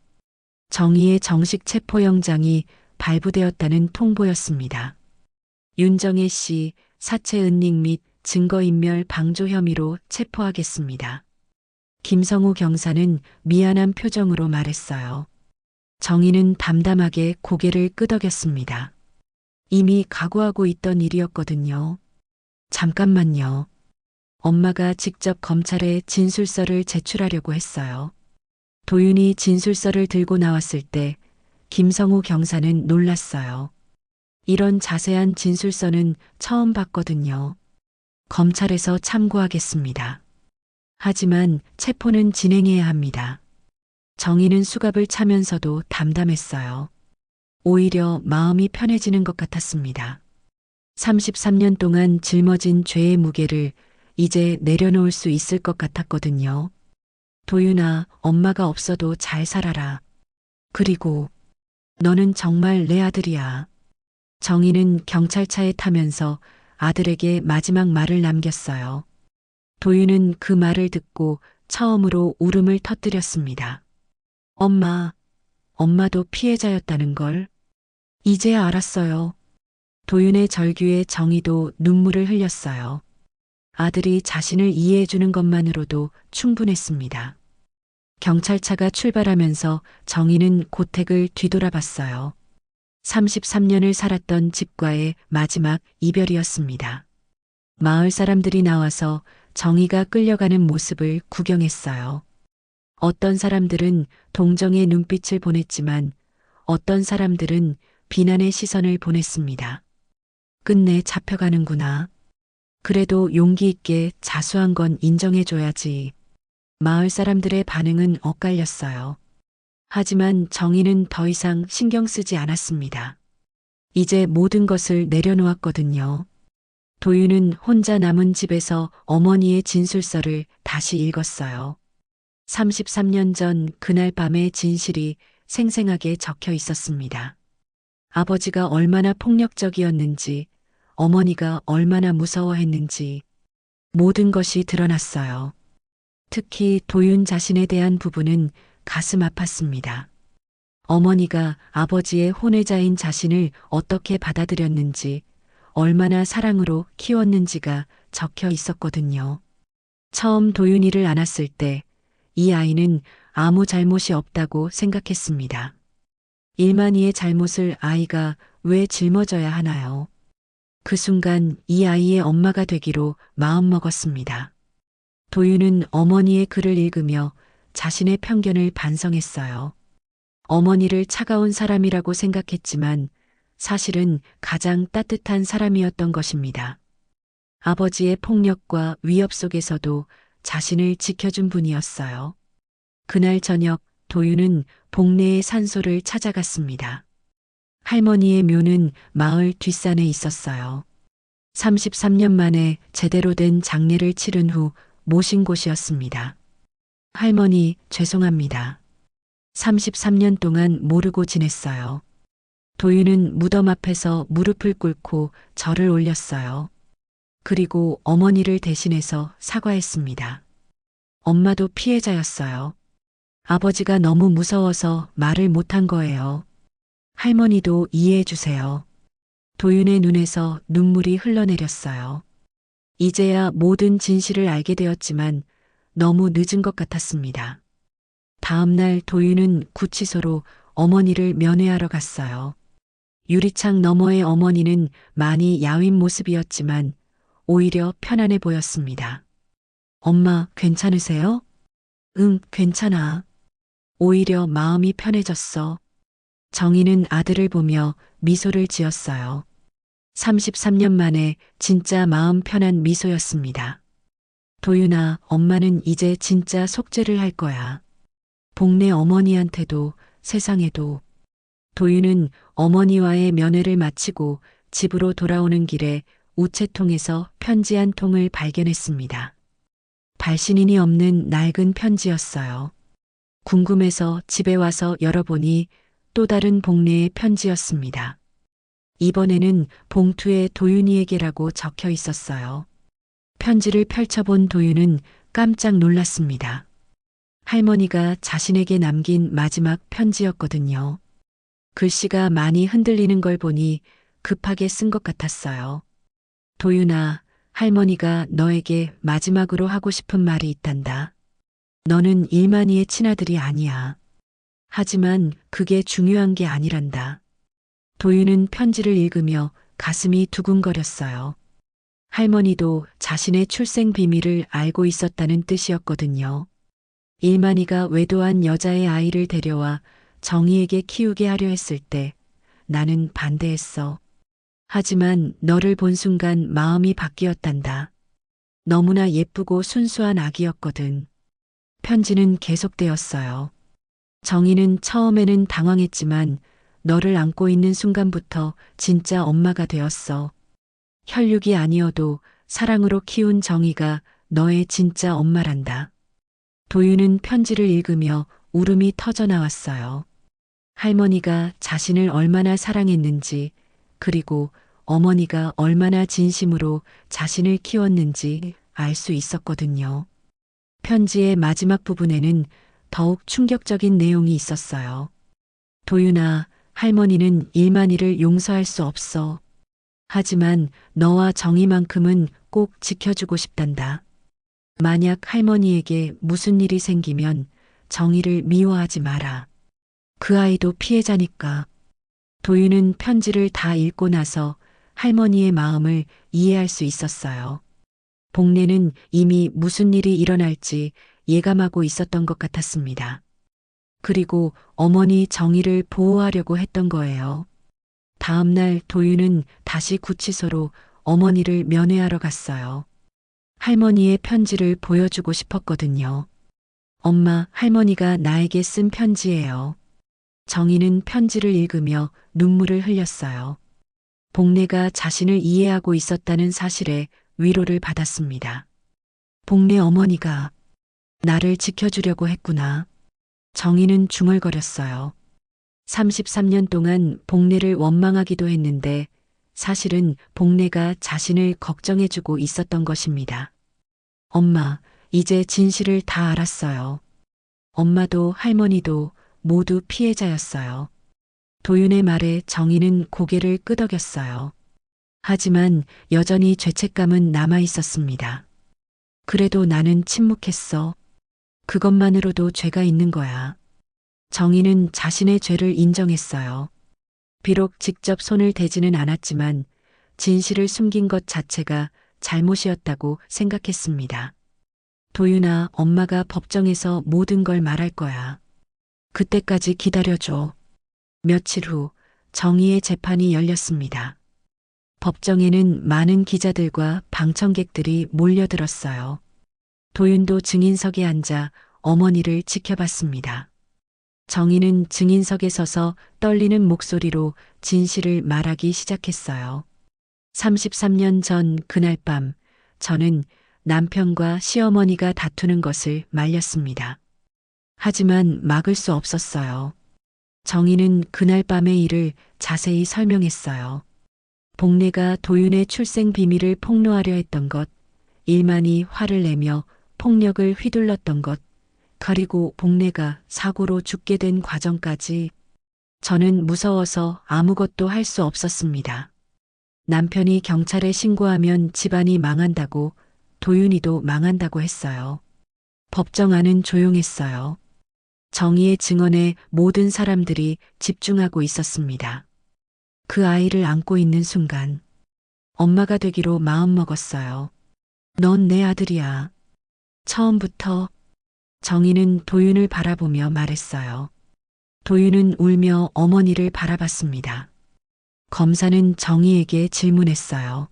[SPEAKER 1] 정희의 정식 체포영장이 발부되었다는 통보였습니다. 윤정혜 씨 사체 은닉 및 증거인멸 방조 혐의로 체포하겠습니다. 김성우 경사는 미안한 표정으로 말했어요. 정희는 담담하게 고개를 끄덕였습니다. 이미 각오하고 있던 일이었거든요. 잠깐만요. 엄마가 직접 검찰에 진술서를 제출하려고 했어요. 도윤이 진술서를 들고 나왔을 때 김성우 경사는 놀랐어요. 이런 자세한 진술서는 처음 봤거든요. 검찰에서 참고하겠습니다. 하지만 체포는 진행해야 합니다. 정희는 수갑을 차면서도 담담했어요. 오히려 마음이 편해지는 것 같았습니다. 33년 동안 짊어진 죄의 무게를 이제 내려놓을 수 있을 것 같았거든요. 도윤아, 엄마가 없어도 잘 살아라. 그리고 너는 정말 내 아들이야. 정희는 경찰차에 타면서 아들에게 마지막 말을 남겼어요. 도윤은 그 말을 듣고 처음으로 울음을 터뜨렸습니다. 엄마도 피해자였다는 걸 이제야 알았어요. 도윤의 절규에 정희도 눈물을 흘렸어요. 아들이 자신을 이해해주는 것만으로도 충분했습니다. 경찰차가 출발하면서 정희는 고택을 뒤돌아봤어요. 33년을 살았던 집과의 마지막 이별이었습니다. 마을 사람들이 나와서 정희가 끌려가는 모습을 구경했어요. 어떤 사람들은 동정의 눈빛을 보냈지만 어떤 사람들은 비난의 시선을 보냈습니다. 끝내 잡혀가는구나. 그래도 용기 있게 자수한 건 인정해줘야지. 마을 사람들의 반응은 엇갈렸어요. 하지만 정희는 더 이상 신경 쓰지 않았습니다. 이제 모든 것을 내려놓았거든요. 도윤은 혼자 남은 집에서 어머니의 진술서를 다시 읽었어요. 33년 전 그날 밤의 진실이 생생하게 적혀 있었습니다. 아버지가 얼마나 폭력적이었는지, 어머니가 얼마나 무서워했는지 모든 것이 드러났어요. 특히 도윤 자신에 대한 부분은 가슴 아팠습니다. 어머니가 아버지의 혼외자인 자신을 어떻게 받아들였는지, 얼마나 사랑으로 키웠는지가 적혀 있었거든요. 처음 도윤이를 안았을 때 이 아이는 아무 잘못이 없다고 생각했습니다. 일만이의 잘못을 아이가 왜 짊어져야 하나요? 그 순간 이 아이의 엄마가 되기로 마음먹었습니다. 도윤은 어머니의 글을 읽으며 자신의 편견을 반성했어요. 어머니를 차가운 사람이라고 생각했지만 사실은 가장 따뜻한 사람이었던 것입니다. 아버지의 폭력과 위협 속에서도 자신을 지켜준 분이었어요. 그날 저녁 도윤은 동네의 산소를 찾아갔습니다. 할머니의 묘는 마을 뒷산에 있었어요. 33년 만에 제대로 된 장례를 치른 후 모신 곳이었습니다. 할머니, 죄송합니다. 33년 동안 모르고 지냈어요. 도윤은 무덤 앞에서 무릎을 꿇고 절을 올렸어요. 그리고 어머니를 대신해서 사과했습니다. 엄마도 피해자였어요. 아버지가 너무 무서워서 말을 못한 거예요. 할머니도 이해해 주세요. 도윤의 눈에서 눈물이 흘러내렸어요. 이제야 모든 진실을 알게 되었지만 너무 늦은 것 같았습니다. 다음 날 도윤은 구치소로 어머니를 면회하러 갔어요. 유리창 너머의 어머니는 많이 야윈 모습이었지만 오히려 편안해 보였습니다. 엄마, 괜찮으세요? 응, 괜찮아. 오히려 마음이 편해졌어. 정희는 아들을 보며 미소를 지었어요. 33년 만에 진짜 마음 편한 미소였습니다. 도윤아, 엄마는 이제 진짜 속죄를 할 거야. 복내 어머니한테도 세상에도. 도윤은 어머니와의 면회를 마치고 집으로 돌아오는 길에 우체통에서 편지 한 통을 발견했습니다. 발신인이 없는 낡은 편지였어요. 궁금해서 집에 와서 열어보니 또 다른 복내의 편지였습니다. 이번에는 봉투에 도윤이에게라고 적혀 있었어요. 편지를 펼쳐본 도윤은 깜짝 놀랐습니다. 할머니가 자신에게 남긴 마지막 편지였거든요. 글씨가 많이 흔들리는 걸 보니 급하게 쓴 것 같았어요. 도윤아, 할머니가 너에게 마지막으로 하고 싶은 말이 있단다. 너는 일만이의 친아들이 아니야. 하지만 그게 중요한 게 아니란다. 도윤은 편지를 읽으며 가슴이 두근거렸어요. 할머니도 자신의 출생 비밀을 알고 있었다는 뜻이었거든요. 일만이가 외도한 여자의 아이를 데려와 정희에게 키우게 하려 했을 때 나는 반대했어. 하지만 너를 본 순간 마음이 바뀌었단다. 너무나 예쁘고 순수한 아기였거든. 편지는 계속되었어요. 정희는 처음에는 당황했지만 너를 안고 있는 순간부터 진짜 엄마가 되었어. 혈육이 아니어도 사랑으로 키운 정희가 너의 진짜 엄마란다. 도윤은 편지를 읽으며 울음이 터져 나왔어요. 할머니가 자신을 얼마나 사랑했는지, 그리고 어머니가 얼마나 진심으로 자신을 키웠는지 알 수 있었거든요. 편지의 마지막 부분에는 더욱 충격적인 내용이 있었어요. 도윤아, 할머니는 일만이를 용서할 수 없어. 하지만 너와 정희만큼은 꼭 지켜주고 싶단다. 만약 할머니에게 무슨 일이 생기면 정희를 미워하지 마라. 그 아이도 피해자니까. 도윤은 편지를 다 읽고 나서 할머니의 마음을 이해할 수 있었어요. 복례는 이미 무슨 일이 일어날지 예감하고 있었던 것 같았습니다. 그리고 어머니 정희를 보호하려고 했던 거예요. 다음 날 도윤은 다시 구치소로 어머니를 면회하러 갔어요. 할머니의 편지를 보여주고 싶었거든요. 엄마, 할머니가 나에게 쓴 편지예요. 정희는 편지를 읽으며 눈물을 흘렸어요. 복례가 자신을 이해하고 있었다는 사실에 위로를 받았습니다. 복례 어머니가 나를 지켜주려고 했구나. 정희는 중얼거렸어요. 33년 동안 복례를 원망하기도 했는데 사실은 복례가 자신을 걱정해주고 있었던 것입니다. 엄마, 이제 진실을 다 알았어요. 엄마도 할머니도 모두 피해자였어요. 도윤의 말에 정희는 고개를 끄덕였어요. 하지만 여전히 죄책감은 남아 있었습니다. 그래도 나는 침묵했어. 그것만으로도 죄가 있는 거야. 정희는 자신의 죄를 인정했어요. 비록 직접 손을 대지는 않았지만 진실을 숨긴 것 자체가 잘못이었다고 생각했습니다. 도윤아, 엄마가 법정에서 모든 걸 말할 거야. 그때까지 기다려줘. 며칠 후 정희의 재판이 열렸습니다. 법정에는 많은 기자들과 방청객들이 몰려들었어요. 도윤도 증인석에 앉아 어머니를 지켜봤습니다. 정희는 증인석에 서서 떨리는 목소리로 진실을 말하기 시작했어요. 33년 전 그날 밤 저는 남편과 시어머니가 다투는 것을 말렸습니다. 하지만 막을 수 없었어요. 정희는 그날 밤의 일을 자세히 설명했어요. 복례가 도윤의 출생 비밀을 폭로하려 했던 것, 일만이 화를 내며 폭력을 휘둘렀던 것, 그리고 복례가 사고로 죽게 된 과정까지 저는 무서워서 아무것도 할 수 없었습니다. 남편이 경찰에 신고하면 집안이 망한다고, 도윤이도 망한다고 했어요. 법정 안은 조용했어요. 정희의 증언에 모든 사람들이 집중하고 있었습니다. 그 아이를 안고 있는 순간 엄마가 되기로 마음먹었어요. 넌 내 아들이야. 처음부터. 정희는 도윤을 바라보며 말했어요. 도윤은 울며 어머니를 바라봤습니다. 검사는 정희에게 질문했어요.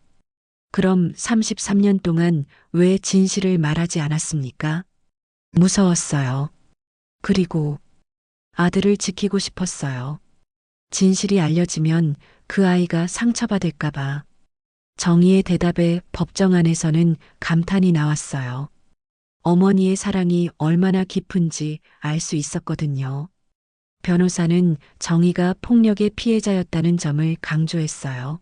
[SPEAKER 1] 그럼 33년 동안 왜 진실을 말하지 않았습니까? 무서웠어요. 그리고 아들을 지키고 싶었어요. 진실이 알려지면 그 아이가 상처받을까봐. 정희의 대답에 법정 안에서는 감탄이 나왔어요. 어머니의 사랑이 얼마나 깊은지 알 수 있었거든요. 변호사는 정희가 폭력의 피해자였다는 점을 강조했어요.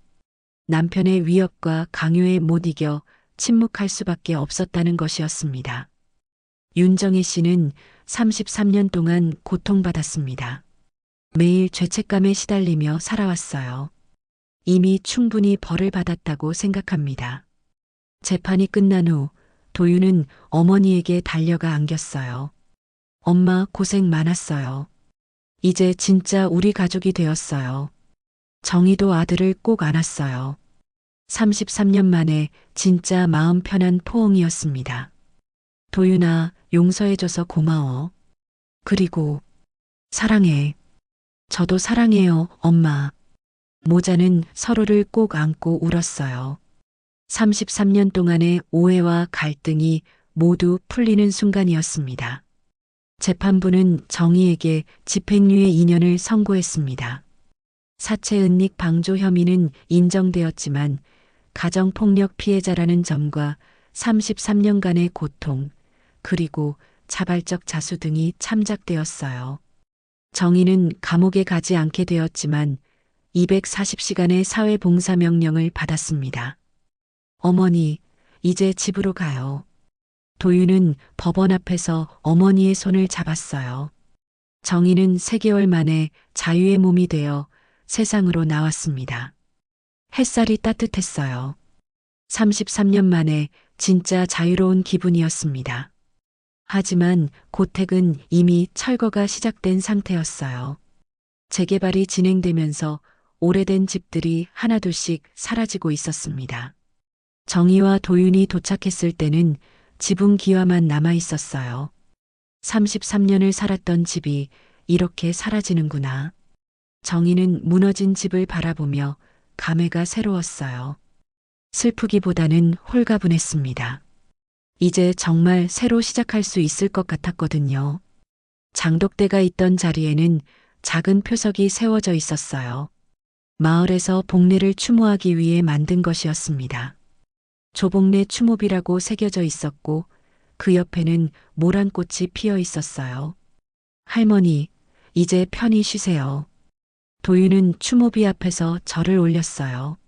[SPEAKER 1] 남편의 위협과 강요에 못 이겨 침묵할 수밖에 없었다는 것이었습니다. 윤정희 씨는 33년 동안 고통받았습니다. 매일 죄책감에 시달리며 살아왔어요. 이미 충분히 벌을 받았다고 생각합니다. 재판이 끝난 후 도윤은 어머니에게 달려가 안겼어요. 엄마 고생 많았어요. 이제 진짜 우리 가족이 되었어요. 정희도 아들을 꼭 안았어요. 33년 만에 진짜 마음 편한 포옹이었습니다. 도윤아, 용서해줘서 고마워. 그리고 사랑해. 저도 사랑해요, 엄마. 모자는 서로를 꼭 안고 울었어요. 33년 동안의 오해와 갈등이 모두 풀리는 순간이었습니다. 재판부는 정희에게 집행유예 2년을 선고했습니다. 사체 은닉 방조 혐의는 인정되었지만 가정폭력 피해자라는 점과 33년간의 고통, 그리고 자발적 자수 등이 참작되었어요. 정희는 감옥에 가지 않게 되었지만 240시간의 사회봉사 명령을 받았습니다. 어머니, 이제 집으로 가요. 도윤은 법원 앞에서 어머니의 손을 잡았어요. 정희는 3개월 만에 자유의 몸이 되어 세상으로 나왔습니다. 햇살이 따뜻했어요. 33년 만에 진짜 자유로운 기분이었습니다. 하지만 고택은 이미 철거가 시작된 상태였어요. 재개발이 진행되면서 오래된 집들이 하나둘씩 사라지고 있었습니다. 정희와 도윤이 도착했을 때는 지붕 기와만 남아 있었어요. 33년을 살았던 집이 이렇게 사라지는구나. 정희는 무너진 집을 바라보며 감회가 새로웠어요. 슬프기보다는 홀가분했습니다. 이제 정말 새로 시작할 수 있을 것 같았거든요. 장독대가 있던 자리에는 작은 표석이 세워져 있었어요. 마을에서 복례를 추모하기 위해 만든 것이었습니다. 조복례 추모비라고 새겨져 있었고 그 옆에는 모란꽃이 피어 있었어요. 할머니, 이제 편히 쉬세요. 도윤은 추모비 앞에서 절을 올렸어요.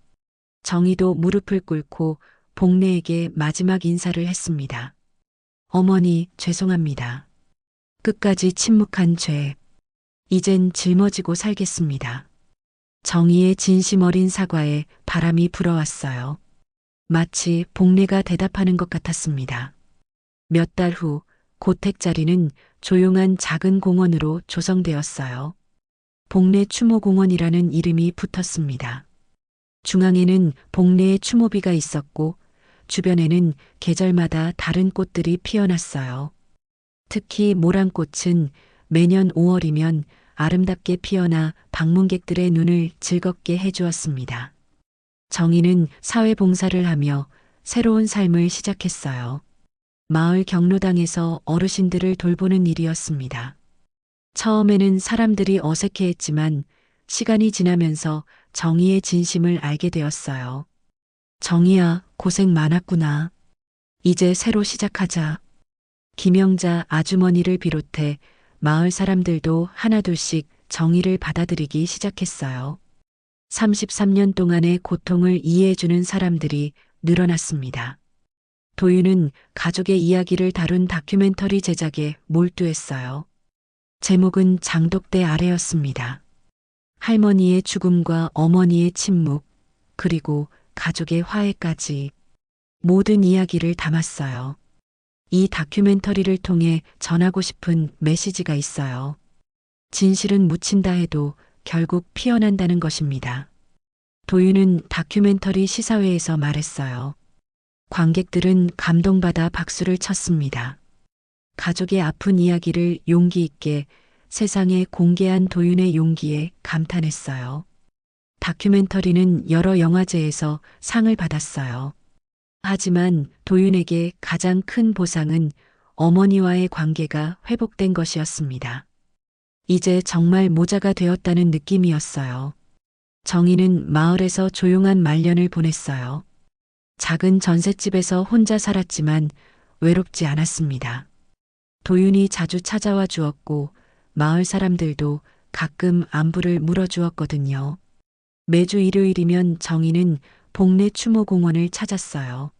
[SPEAKER 1] 정희도 무릎을 꿇고 복례에게 마지막 인사를 했습니다. 어머니, 죄송합니다. 끝까지 침묵한 죄. 이젠 짊어지고 살겠습니다. 정희의 진심 어린 사과에 바람이 불어왔어요. 마치 복례가 대답하는 것 같았습니다. 몇 달 후 고택 자리는 조용한 작은 공원으로 조성되었어요. 복례 추모공원이라는 이름이 붙었습니다. 중앙에는 복례의 추모비가 있었고 주변에는 계절마다 다른 꽃들이 피어났어요. 특히 모란꽃은 매년 5월이면 아름답게 피어나 방문객들의 눈을 즐겁게 해주었습니다. 정희는 사회봉사를 하며 새로운 삶을 시작했어요. 마을 경로당에서 어르신들을 돌보는 일이었습니다. 처음에는 사람들이 어색해했지만 시간이 지나면서 정희의 진심을 알게 되었어요. 정희야, 고생 많았구나. 이제 새로 시작하자. 김영자 아주머니를 비롯해 마을 사람들도 하나둘씩 정희를 받아들이기 시작했어요. 33년 동안의 고통을 이해해주는 사람들이 늘어났습니다. 도윤은 가족의 이야기를 다룬 다큐멘터리 제작에 몰두했어요. 제목은 장독대 아래였습니다. 할머니의 죽음과 어머니의 침묵, 그리고 가족의 화해까지 모든 이야기를 담았어요. 이 다큐멘터리를 통해 전하고 싶은 메시지가 있어요. 진실은 묻힌다 해도 결국 피어난다는 것입니다. 도윤은 다큐멘터리 시사회에서 말했어요. 관객들은 감동받아 박수를 쳤습니다. 가족의 아픈 이야기를 용기 있게 세상에 공개한 도윤의 용기에 감탄했어요. 다큐멘터리는 여러 영화제에서 상을 받았어요. 하지만 도윤에게 가장 큰 보상은 어머니와의 관계가 회복된 것이었습니다. 이제 정말 모자가 되었다는 느낌이었어요. 정희는 마을에서 조용한 말년을 보냈어요. 작은 전셋집에서 혼자 살았지만 외롭지 않았습니다. 도윤이 자주 찾아와 주었고 마을 사람들도 가끔 안부를 물어주었거든요. 매주 일요일이면 정희는 복례 추모공원을 찾았어요.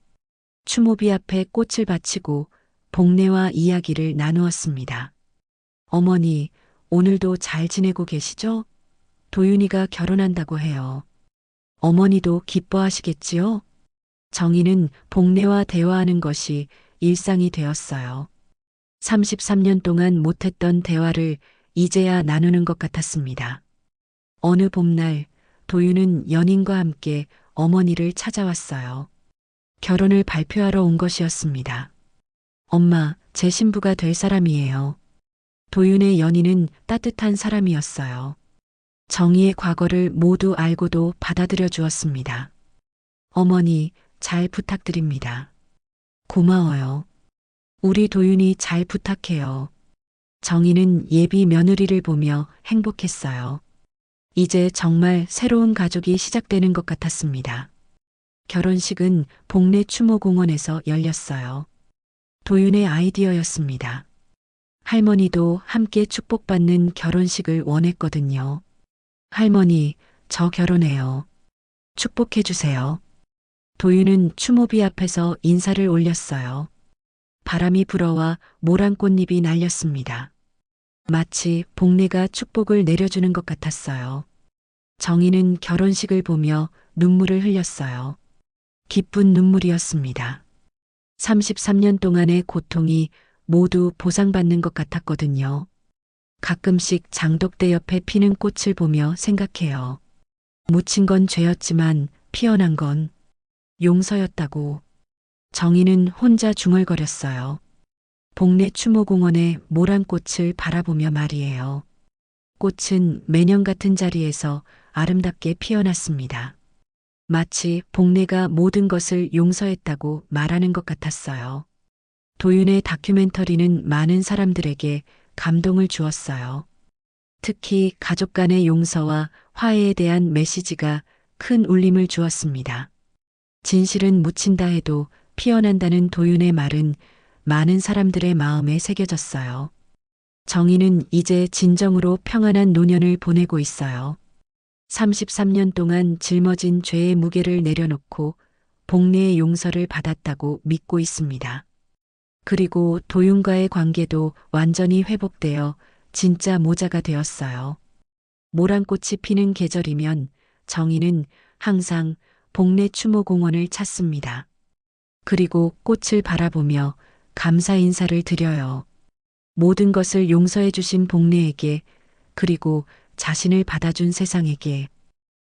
[SPEAKER 1] 추모비 앞에 꽃을 바치고 복례와 이야기를 나누었습니다. 어머니, 오늘도 잘 지내고 계시죠? 도윤이가 결혼한다고 해요. 어머니도 기뻐하시겠지요? 정희는 복례와 대화하는 것이 일상이 되었어요. 33년 동안 못했던 대화를 이제야 나누는 것 같았습니다. 어느 봄날 도윤은 연인과 함께 어머니를 찾아왔어요. 결혼을 발표하러 온 것이었습니다. 엄마, 제 신부가 될 사람이에요. 도윤의 연인은 따뜻한 사람이었어요. 정희의 과거를 모두 알고도 받아들여 주었습니다. 어머니, 잘 부탁드립니다. 고마워요. 우리 도윤이 잘 부탁해요. 정희는 예비 며느리를 보며 행복했어요. 이제 정말 새로운 가족이 시작되는 것 같았습니다. 결혼식은 복례 추모공원에서 열렸어요. 도윤의 아이디어였습니다. 할머니도 함께 축복받는 결혼식을 원했거든요. 할머니, 저 결혼해요. 축복해 주세요. 도윤은 추모비 앞에서 인사를 올렸어요. 바람이 불어와 모란 꽃잎이 날렸습니다. 마치 복례가 축복을 내려주는 것 같았어요. 정희는 결혼식을 보며 눈물을 흘렸어요. 기쁜 눈물이었습니다. 33년 동안의 고통이 모두 보상받는 것 같았거든요. 가끔씩 장독대 옆에 피는 꽃을 보며 생각해요. 묻힌 건 죄였지만 피어난 건 용서였다고. 정희는 혼자 중얼거렸어요. 복례 추모공원의 모란 꽃을 바라보며 말이에요. 꽃은 매년 같은 자리에서 아름답게 피어났습니다. 마치 복례가 모든 것을 용서했다고 말하는 것 같았어요. 도윤의 다큐멘터리는 많은 사람들에게 감동을 주었어요. 특히 가족 간의 용서와 화해에 대한 메시지가 큰 울림을 주었습니다. 진실은 묻힌다 해도 피어난다는 도윤의 말은 많은 사람들의 마음에 새겨졌어요. 정희는 이제 진정으로 평안한 노년을 보내고 있어요. 33년 동안 짊어진 죄의 무게를 내려놓고 복례의 용서를 받았다고 믿고 있습니다. 그리고 도윤과의 관계도 완전히 회복되어 진짜 모자가 되었어요. 모란꽃이 피는 계절이면 정희는 항상 복례 추모공원을 찾습니다. 그리고 꽃을 바라보며 감사 인사를 드려요. 모든 것을 용서해 주신 복례에게, 그리고 자신을 받아준 세상에게.